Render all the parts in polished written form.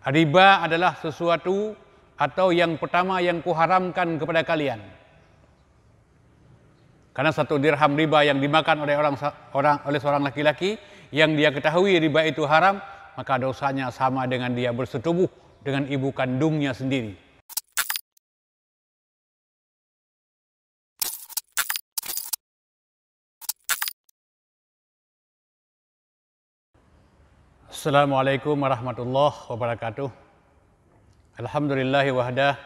Riba adalah sesuatu atau yang pertama yang kuharamkan kepada kalian. Karena 1 dirham riba yang dimakan oleh seorang laki-laki yang dia ketahui riba itu haram, maka dosanya sama dengan dia bersetubuh dengan ibu kandungnya sendiri. Assalamualaikum warahmatullahi wabarakatuh. Alhamdulillahi wahdah,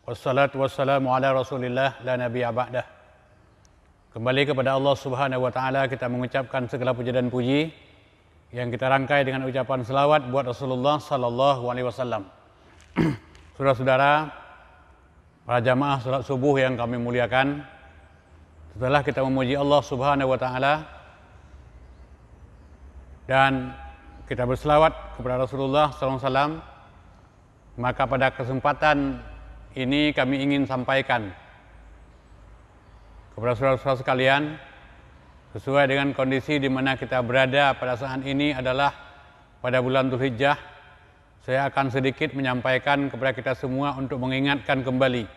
wassalatu wassalamu ala rasulillah la nabiyya ba'dah. Kembali kepada Allah subhanahu wa ta'ala kita mengucapkan segala puja dan puji yang kita rangkai dengan ucapan selawat buat Rasulullah sallallahu alaihi wasallam. Saudara-saudara, para jamaah salat subuh yang kami muliakan, setelah kita memuji Allah subhanahu wa ta'ala dan kita berselawat kepada Rasulullah SAW, maka pada kesempatan ini kami ingin sampaikan kepada saudara-saudara sekalian, sesuai dengan kondisi di mana kita berada pada saat ini adalah pada bulan Dzulhijjah, saya akan sedikit menyampaikan kepada kita semua untuk mengingatkan kembali,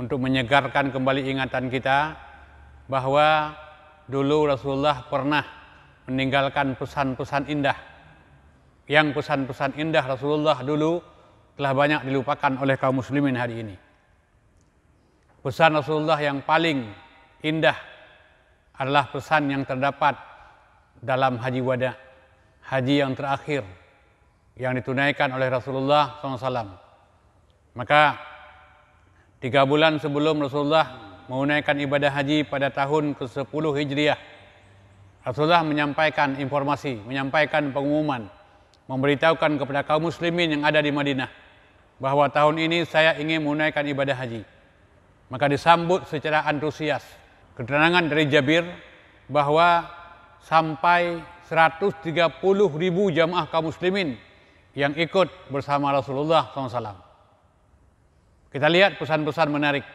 untuk menyegarkan kembali ingatan kita bahwa dulu Rasulullah pernah meninggalkan pesan-pesan indah. Yang pesan-pesan indah Rasulullah dulu telah banyak dilupakan oleh kaum muslimin hari ini. Pesan Rasulullah yang paling indah adalah pesan yang terdapat dalam haji wada, haji yang terakhir yang ditunaikan oleh Rasulullah SAW. Maka 3 bulan sebelum Rasulullah menunaikan ibadah haji pada tahun ke-10 Hijriah, Rasulullah menyampaikan informasi, menyampaikan pengumuman, memberitahukan kepada kaum muslimin yang ada di Madinah bahwa tahun ini saya ingin menunaikan ibadah haji. Maka disambut secara antusias. Keterangan dari Jabir bahwa sampai 130.000 jamaah kaum muslimin yang ikut bersama Rasulullah SAW. Kita lihat pesan-pesan menarik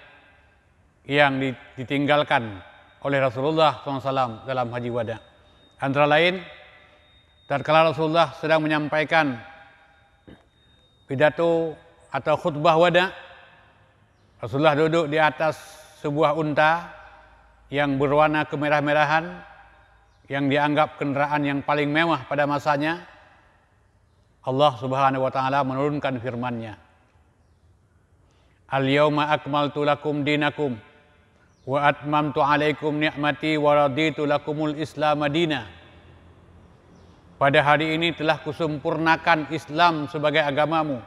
yang ditinggalkan oleh Rasulullah SAW dalam haji wada. Antara lain, tatkala Rasulullah sedang menyampaikan pidato atau khutbah wada, Rasulullah duduk di atas sebuah unta yang berwarna kemerah-merahan, yang dianggap kendaraan yang paling mewah pada masanya. Allah Subhanahu wa taala menurunkan firman-Nya, "Al-yauma akmaltu lakum dinakum wa atmamtu alaikum ni'mati wa raditu lakumul Islam madina." Pada hari ini telah kusempurnakan Islam sebagai agamamu,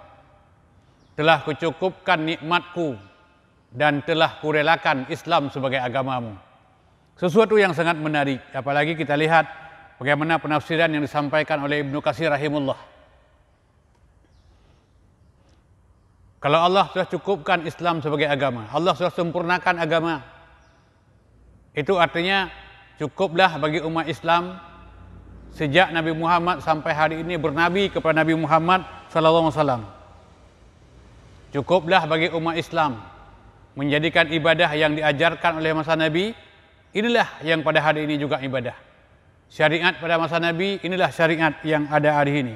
telah kucukupkan nikmatku, dan telah kurelakan Islam sebagai agamamu. Sesuatu yang sangat menarik, apalagi kita lihat bagaimana penafsiran yang disampaikan oleh Ibnu Katsir rahimullah. Kalau Allah sudah cukupkan Islam sebagai agama, Allah sudah sempurnakan agama, itu artinya cukuplah bagi umat Islam sejak Nabi Muhammad sampai hari ini bernabi kepada Nabi Muhammad SAW. Cukuplah bagi umat Islam menjadikan ibadah yang diajarkan oleh masa Nabi, inilah yang pada hari ini juga ibadah. Syariat pada masa Nabi, inilah syariat yang ada hari ini.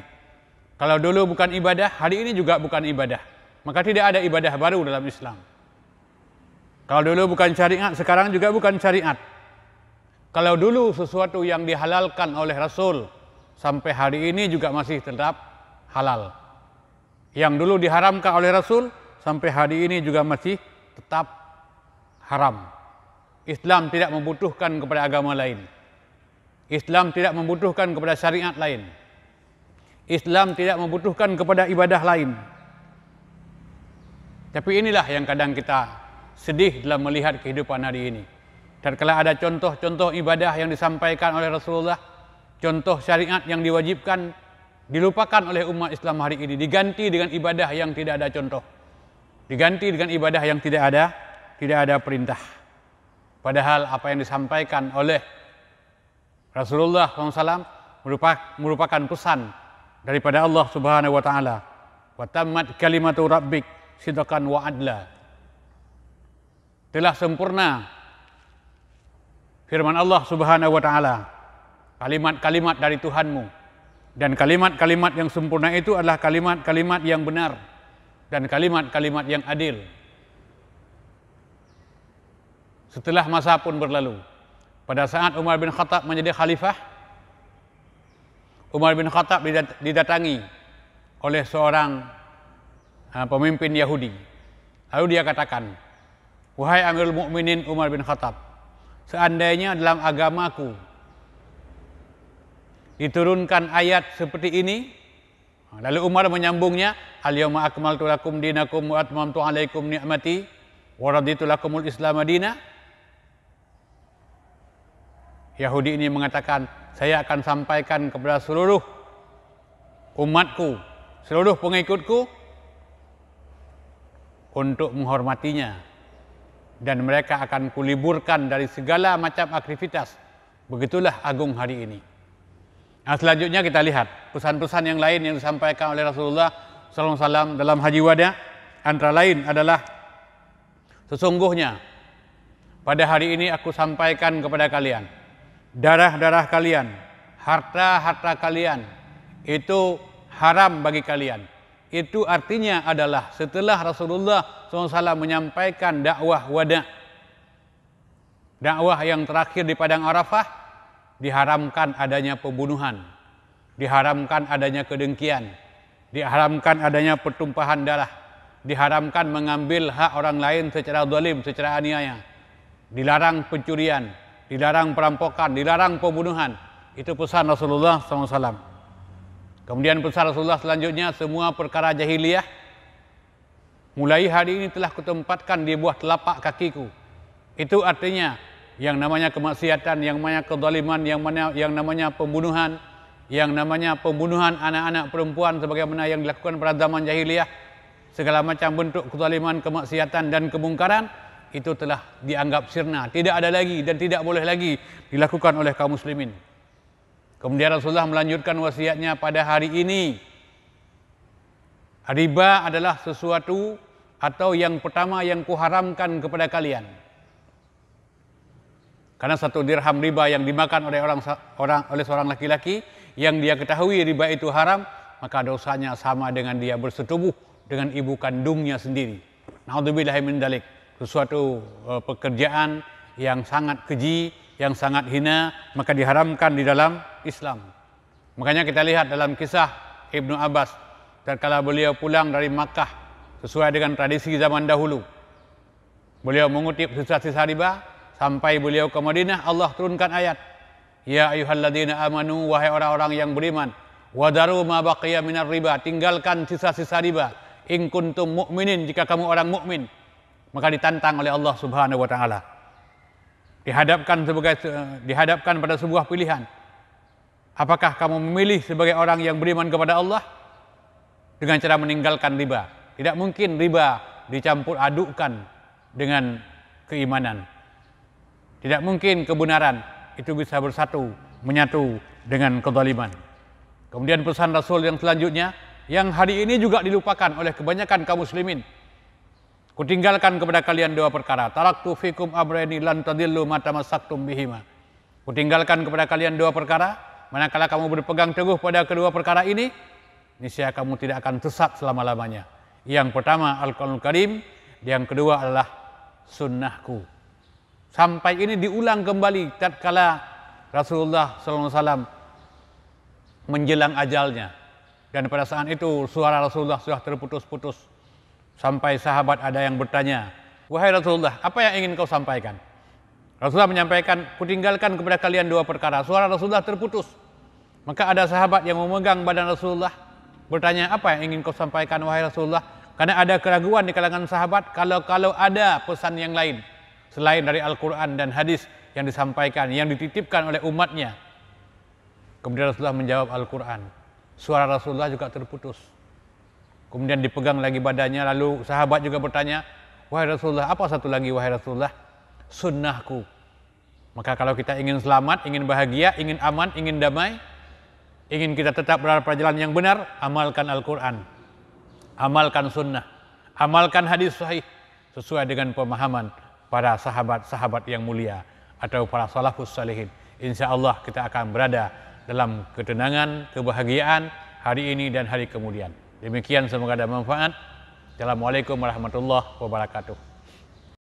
Kalau dulu bukan ibadah, hari ini juga bukan ibadah. Maka tidak ada ibadah baru dalam Islam. Kalau dulu bukan syariat, sekarang juga bukan syariat. Kalau dulu sesuatu yang dihalalkan oleh Rasul, sampai hari ini juga masih tetap halal. Yang dulu diharamkan oleh Rasul, sampai hari ini juga masih tetap haram. Islam tidak membutuhkan kepada agama lain. Islam tidak membutuhkan kepada syariat lain. Islam tidak membutuhkan kepada ibadah lain. Tapi inilah yang kadang kita sedih dalam melihat kehidupan hari ini. Tatkala ada contoh-contoh ibadah yang disampaikan oleh Rasulullah, contoh syariat yang diwajibkan, dilupakan oleh umat Islam hari ini, diganti dengan ibadah yang tidak ada contoh, diganti dengan ibadah yang tidak ada perintah. Padahal apa yang disampaikan oleh Rasulullah SAW merupakan pesan daripada Allah Subhanahu wa taala. Wa tammat kalimatu rabbik sidqan wa adla. Telah sempurna firman Allah Subhanahu wa taala, kalimat-kalimat dari Tuhanmu Dan kalimat-kalimat yang sempurna itu adalah kalimat-kalimat yang benar dan kalimat-kalimat yang adil. Setelah masa pun berlalu, pada saat Umar bin Khattab menjadi khalifah, Umar bin Khattab didatangi oleh seorang pemimpin Yahudi. Lalu dia katakan, "Wahai Amirul Mukminin Umar bin Khattab, seandainya dalam agamaku diturunkan ayat seperti ini." Lalu Umar menyambungnya, "Al-yawma akmaltu lakum dinakum wa atmamtu alaikum ni'mati wa raditu lakumul Islam madina." Yahudi ini mengatakan, "Saya akan sampaikan kepada seluruh umatku, seluruh pengikutku untuk menghormatinya, dan mereka akan kuliburkan dari segala macam aktivitas. Begitulah agung hari ini." Nah, selanjutnya kita lihat pesan-pesan yang lain yang disampaikan oleh Rasulullah SAW dalam Haji Wada. Antara lain adalah, "Sesungguhnya pada hari ini aku sampaikan kepada kalian, darah-darah kalian, harta-harta kalian itu haram bagi kalian." Itu artinya adalah setelah Rasulullah SAW menyampaikan dakwah wada, dakwah yang terakhir di Padang Arafah, diharamkan adanya pembunuhan, diharamkan adanya kedengkian, diharamkan adanya pertumpahan darah, diharamkan mengambil hak orang lain secara zalim, secara aniaya, dilarang pencurian, dilarang perampokan, dilarang pembunuhan. Itu pesan Rasulullah SAW. Kemudian pesan Rasulullah selanjutnya, semua perkara jahiliyah mulai hari ini telah kutempatkan di bawah telapak kakiku. Itu artinya yang namanya kemaksiatan, yang namanya kezaliman, yang namanya pembunuhan, yang namanya pembunuhan anak-anak perempuan sebagaimana yang dilakukan pada zaman jahiliyah, segala macam bentuk kezaliman, kemaksiatan dan kemungkaran itu telah dianggap sirna, tidak ada lagi dan tidak boleh lagi dilakukan oleh kaum muslimin. Kemudian Rasulullah melanjutkan wasiatnya, pada hari ini riba adalah sesuatu atau yang pertama yang kuharamkan kepada kalian. Karena 1 dirham riba yang dimakan oleh seorang laki-laki yang dia ketahui riba itu haram, maka dosanya sama dengan dia bersetubuh dengan ibu kandungnya sendiri. Naudzubillahi min dzalik. Sesuatu pekerjaan yang sangat keji, yang sangat hina, maka diharamkan di dalam Islam. Makanya kita lihat dalam kisah Ibnu Abbas, tatkala beliau pulang dari Makkah sesuai dengan tradisi zaman dahulu, beliau mengutip sisa-sisa riba. Sampai beliau ke Madinah, Allah turunkan ayat, "Ya ayyuhalladzina amanu, wahai orang-orang yang beriman, wadaru ma baqiya minar riba, tinggalkan sisa-sisa riba, in kuntum mu'minin, jika kamu orang mukmin." Maka ditantang oleh Allah Subhanahu wa taala. Dihadapkan pada sebuah pilihan. Apakah kamu memilih sebagai orang yang beriman kepada Allah dengan cara meninggalkan riba? Tidak mungkin riba dicampur adukkan dengan keimanan. Tidak mungkin kebenaran itu bisa bersatu, menyatu dengan kezaliman. Kemudian pesan Rasul yang selanjutnya, yang hari ini juga dilupakan oleh kebanyakan kaum muslimin. "Kutinggalkan kepada kalian 2 perkara. Taraktu fikum amrayni lan tadillu ma tamassaktum bihima." Kutinggalkan kepada kalian 2 perkara, manakala kamu berpegang teguh pada kedua perkara ini, niscaya kamu tidak akan sesat selama-lamanya. Yang pertama Al-Qur'anul Karim, yang kedua adalah sunnahku. Sampai ini diulang kembali tatkala Rasulullah SAW menjelang ajalnya. Dan pada saat itu suara Rasulullah sudah terputus-putus. Sampai sahabat ada yang bertanya, "Wahai Rasulullah, apa yang ingin kau sampaikan?" Rasulullah menyampaikan, "Kutinggalkan kepada kalian 2 perkara." Suara Rasulullah terputus. Maka ada sahabat yang memegang badan Rasulullah bertanya, "Apa yang ingin kau sampaikan wahai Rasulullah?" Karena ada keraguan di kalangan sahabat kalau ada pesan yang lain selain dari Al-Quran dan hadis yang disampaikan, yang dititipkan oleh umatnya. Kemudian Rasulullah menjawab Al-Quran. Suara Rasulullah juga terputus. Kemudian dipegang lagi badannya, lalu sahabat juga bertanya, "Wahai Rasulullah, apa satu lagi wahai Rasulullah?" "Sunnahku." Maka kalau kita ingin selamat, ingin bahagia, ingin aman, ingin damai, ingin kita tetap berada pada jalan yang benar, amalkan Al-Quran, amalkan sunnah, amalkan hadis sahih sesuai dengan pemahaman para sahabat-sahabat yang mulia atau para salafus salihin. Insya Allah kita akan berada dalam ketenangan, kebahagiaan hari ini dan hari kemudian. Demikian, semoga ada manfaat. Assalamualaikum warahmatullahi wabarakatuh.